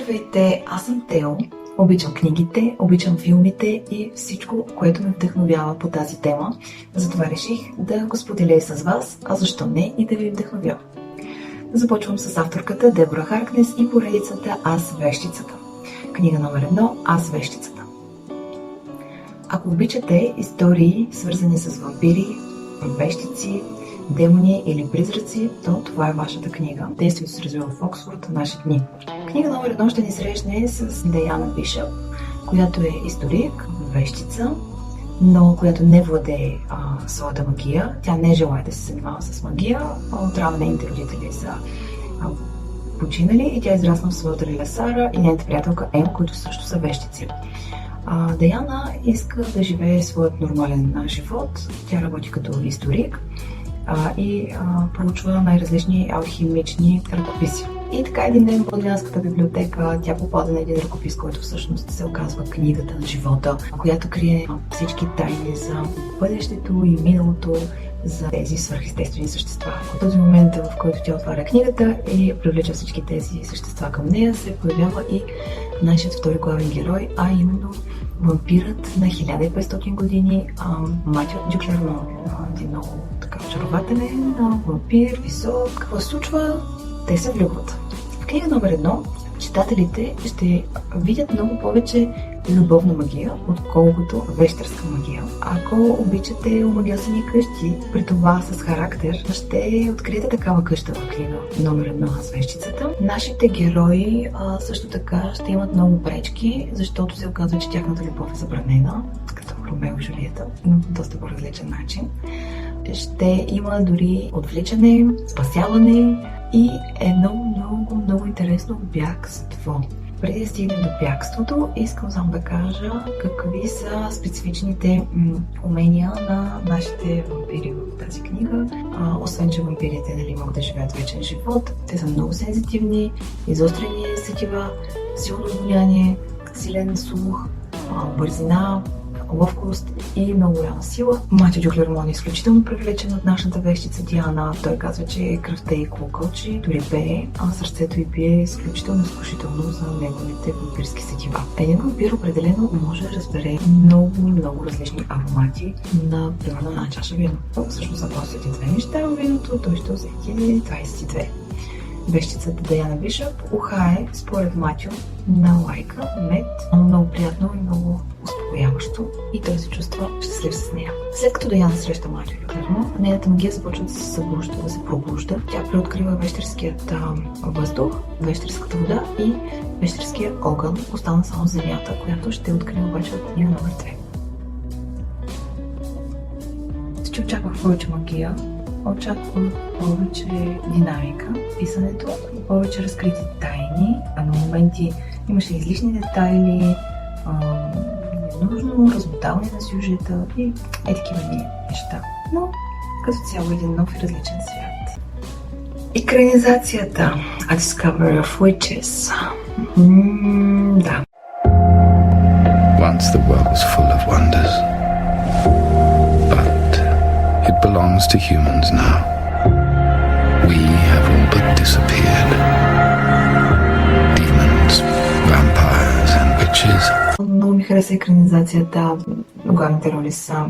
Здравейте, аз съм Тео. Обичам книгите, обичам филмите и всичко, което ме вдъхновява по тази тема. Затова реших да го споделя и с вас, а защо не и да ви вдъхновя. Започвам с авторката Дебора Харкнес и поредицата Аз вещицата. Книга номер 1 Аз вещицата. Ако обичате истории, свързани с вампири, вещици, демони или призраци, то това е вашата книга. Действието се развива в Оксфорд в наши дни. Книга номер 1 ще ни срещне с Даяна Бишъп, която е историк, вещица, но която не владее своята магия. Тя не желае да се занимава с магия. Трябва нейните родители са починали и тя израсна в своята лиля Сара и нейната приятелка Ем, които също са вещици. Даяна иска да живее своят нормален живот. Тя работи като историк и проучва най-различни алхимични ръкописи. И така един ден в Бодлянската библиотека тя попада на един ръкопис, който всъщност се оказва книгата на живота, която крие всички тайни за бъдещето и миналото, за тези свръхестествени същества. В този момент, в който тя отваря книгата и привлича всички тези същества към нея, се появява и нашият втори главен герой, а именно вампирът на 1500 години Матю Дюклермон. Един много така очарователен вампир, висок. Какво се случва? Те се влюбват. В книга номер 1 читателите ще видят много повече любовна магия, отколкото вещерска магия. Ако обичате омагьосани къщи, при това с характер, ще откриете такава къща в книга номер 1 Аз вещицата. Нашите герои също така ще имат много пречки, защото се оказва, че тяхната любов е забранена, като Ромео и Жулиета, но по доста по-различен начин. Ще има дори отвличане, спасяване и едно много интересно бягство. Преди да стигнем до бягството, искам само да кажа какви са специфичните умения на нашите вампири в тази книга. Освен, че вампирите могат да живеят вечен живот, те са много сензитивни, изострени сетива, силно обоняние, силен слух, бързина, ловкост и много голяма сила. Матю Дюклермон е изключително привлечен от нашата вещица Диана. Той казва, че кръвта й клокочи, дори пее, а сърцето й бие изключително изкушително за неговите вампирски сетива. Един вампир определено може да разбере много различни аромати на примерно една чаша вино. Всъщност, ако усети две неща в виното, той ще усети 22. Вещицата Даяна Бишъп ухае, според Матю, на лайка, мед, много приятно и много успокояващо и той се чувства щастлив с нея. След като Даяна среща Матю Дюклермон, нейната магия започва да се събужда, да се пробужда. Тя преоткрива вещерският въздух, вещерската вода и вещерския огън. Остана само земята, която ще открие обаче от книга номер 2. Ще очаквах повече магия, очаквам повече динамика в писането, повече разкрити тайни, а на моменти имаше излишни детайли, ненужно размотаване на сюжета и такива неща. Но като цяло един нов и различен свят. Екранизацията A Discovery of Witches. Да. Once the world was full of wonders. It belongs to humans now. We have all but disappeared. Demons, vampires and witches. Много ми хареса екранизацията. Главните роли са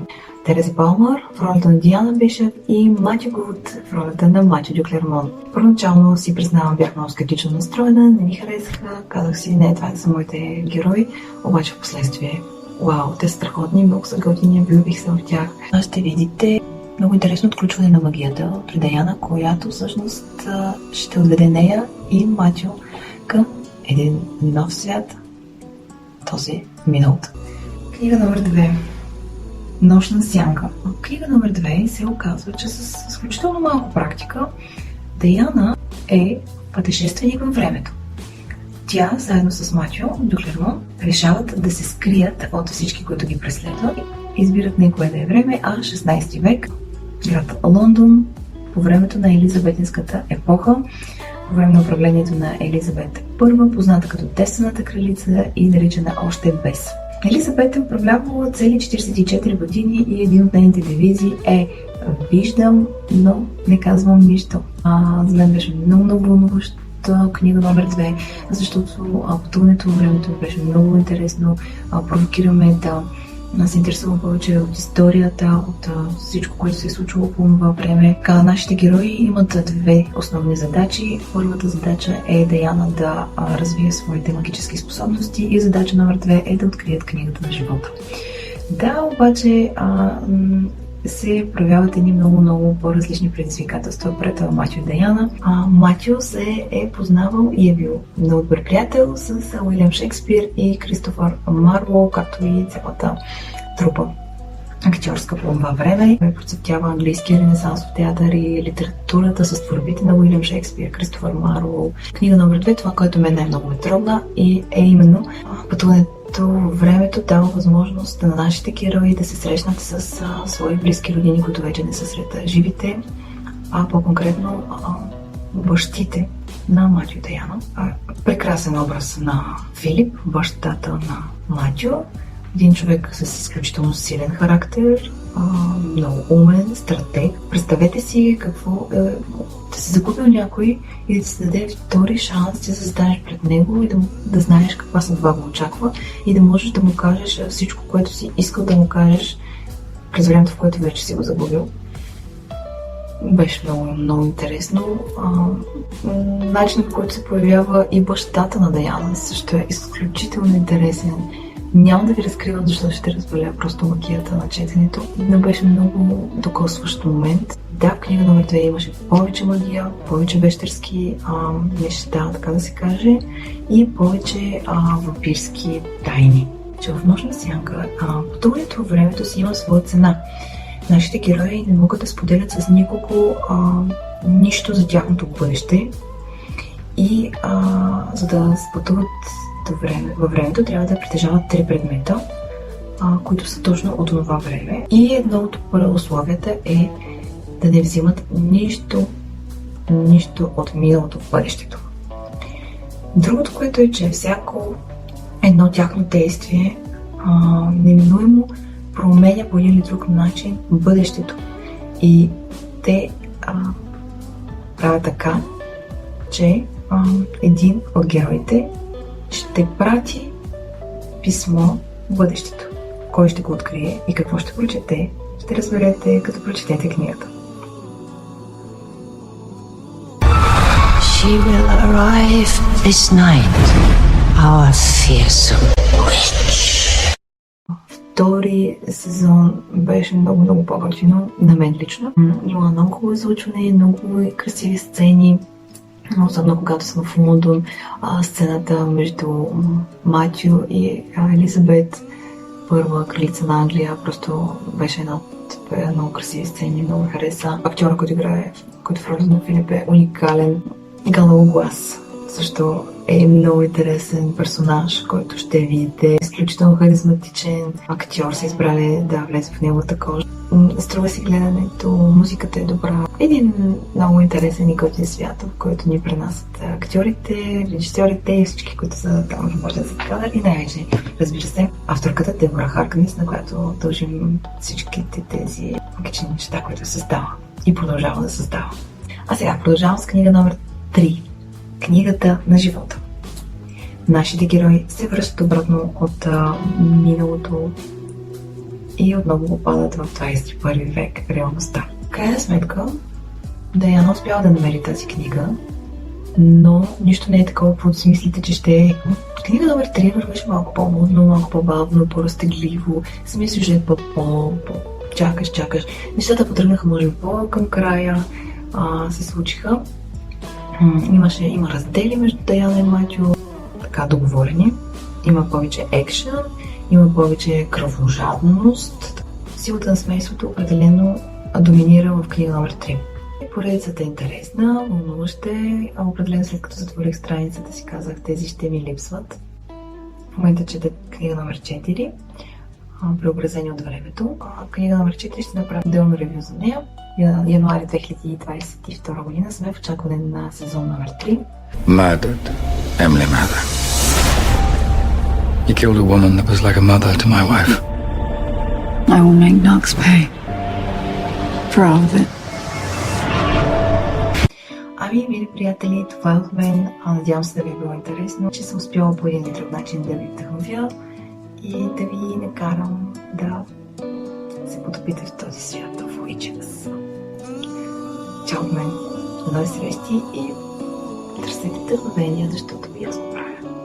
Тереза Палмър в ролята на Диана Бишъп и Матю Гуд в ролята на Матю Дюклермон. Първоначално си признавам, бях много скептично настроена, не ми харесаха, казах си, не, това са моите герои, обаче в последствие, вау, те са страхотни, много са готини, влюбих се в тях. Ще видите много интересно отключване на магията при Даяна, която всъщност ще отведе нея и Матю към един нов свят, този миналото. Книга номер 2. Нощна сянка. В книга номер 2 се оказва, че с изключително малко практика Даяна е пътешественик във времето. Тя, заедно с Матю Дюклермон, решават да се скрият от всички, които ги преследват. Избират не кое да е време, а 16 век, град Лондон, по времето на Елизабетинската епоха, по време на управлението на Елизабет I, позната като Девствената кралица и наричана още Бес. Елизабет е управлявала цели 44 години и един от нейните девизи е "Виждам, но не казвам нищо". За мен беше много вълнуващо книга номер 2, защото пътуването във времето беше много интересно. Провокираме да се интересувам повече от историята, от всичко, което се е случило по това време. Нашите герои имат две основни задачи. Първата задача е Даяна да развие своите магически способности и задача номер 2 е да открият книгата на живота. Да, обаче се проявяват едни много по-различни предизвикателства пред Матио и Даяна. Матио се е познавал и е бил много добър приятел с Уилям Шекспир и Кристофър Марлоу, както и цялата трупа актьорска по това време. Процъфтява английския ренесансов театър и литературата с творбите на Уилям Шекспир, Кристофър Марлоу. Книга номер 2, това, което мен най-много ме трогна, и е именно пътуването във времето дава възможност на нашите герои да се срещнат с свои близки родини, които вече не са сред живите, а по-конкретно бащите на Матио и Даяна. Прекрасен образ на Филип, бащата на Матио. Един човек с изключително силен характер, много умен, стратег. Представете си какво е да си загубил някой и да ти се даде втори шанс, да застанеш пред него и да знаеш каква съдба го очаква и да можеш да му кажеш всичко, което си искал да му кажеш през времето, в което вече си го загубил. Беше много интересно. Начинът, по който се появява и бащата на Даяна също е изключително интересен. Няма да ви разкривам, защото ще разбавя просто магията на четенето. Но беше много докосващ момент. Да, в книга номер 2 имаше повече магия, повече бещерски неща, така да се каже, и повече вампирски тайни. Че в Нощна сянка пътуването във времето си има своя цена. Нашите герои не могат да споделят с никого нищо за тяхното бъдеще и за да пътуват във времето трябва да притежават 3 предмета, които са точно от това време. И едно от условията е да не взимат нищо от миналото в бъдещето. Другото, което е, че всяко едно тяхно действие неминуемо променя по един или друг начин бъдещето. И те правят така, че един от героите ще прати писмо в бъдещето. Кой ще го открие и какво ще прочете, ще разберете, като прочетете книгата. She will arrive this night, our fearsome witch. Втори сезон беше много по-готино на мен лично. Има много хубаво излъчване, много красиви сцени. Особено когато съм в Лондон, сцената между Матио и Елизабет, първа кралица на Англия, просто беше една от много красиви сцени, много хареса. Актьора, който играе, който в ролята на Филип, е уникален. Галал глас също е много интересен персонаж, който ще видите. Изключително харизматичен актьор са избрали да влезе в неговата кожа. Струва си гледането, музиката е добра. Един много интересен и готин свят, в който ни пренасят актьорите, режисьорите и всички, които са там работят за кадър. И най-вече, разбира се, авторката Дебора Харкнес, на която дължим всичките тези магични неща, които създава и продължава да създава. А сега продължавам с книга номер 3. Книгата на живота. Нашите герои се връщат обратно от миналото и отново попадат в 21 век реалността. В крайна сметка, Даяна успява да намери тази книга, но нищо не е такова, каквото си мислите, че ще е. Книга номер 3 вървеше малко по-мудно, малко по-бавно, по-разтегливо, самия сюжет чакаш. Нещата потръгнаха може би по-към края, се случиха. Има раздели между Даяна и Матио, така договорени. Има повече екшън, има повече кръвожадност. Силата на семейството определено доминира в книга номер 3. Поредицата е интересна, вълнуваща е. Определено след като затворих страницата си казах, тези ще ми липсват. В момента чета книга номер 4, преобразени от времето. Книга номер 4 ще направя отделно ревю за нея. Януари 2022 година сме в очакване на сезон номер 3. Murdered Emily Mather. You killed a woman that was like a mother to my wife. I will make Knox pay for all of it. Ами, мили приятели, това е от мен. Надявам се да ви е било интересно, че съм успяла по един или друг начин да ви вдъхновя и да ви накарам да се потопите в този свят в Witches. Чао от мен! До нови срещи и търсете вдъхновения, защото и аз го правя.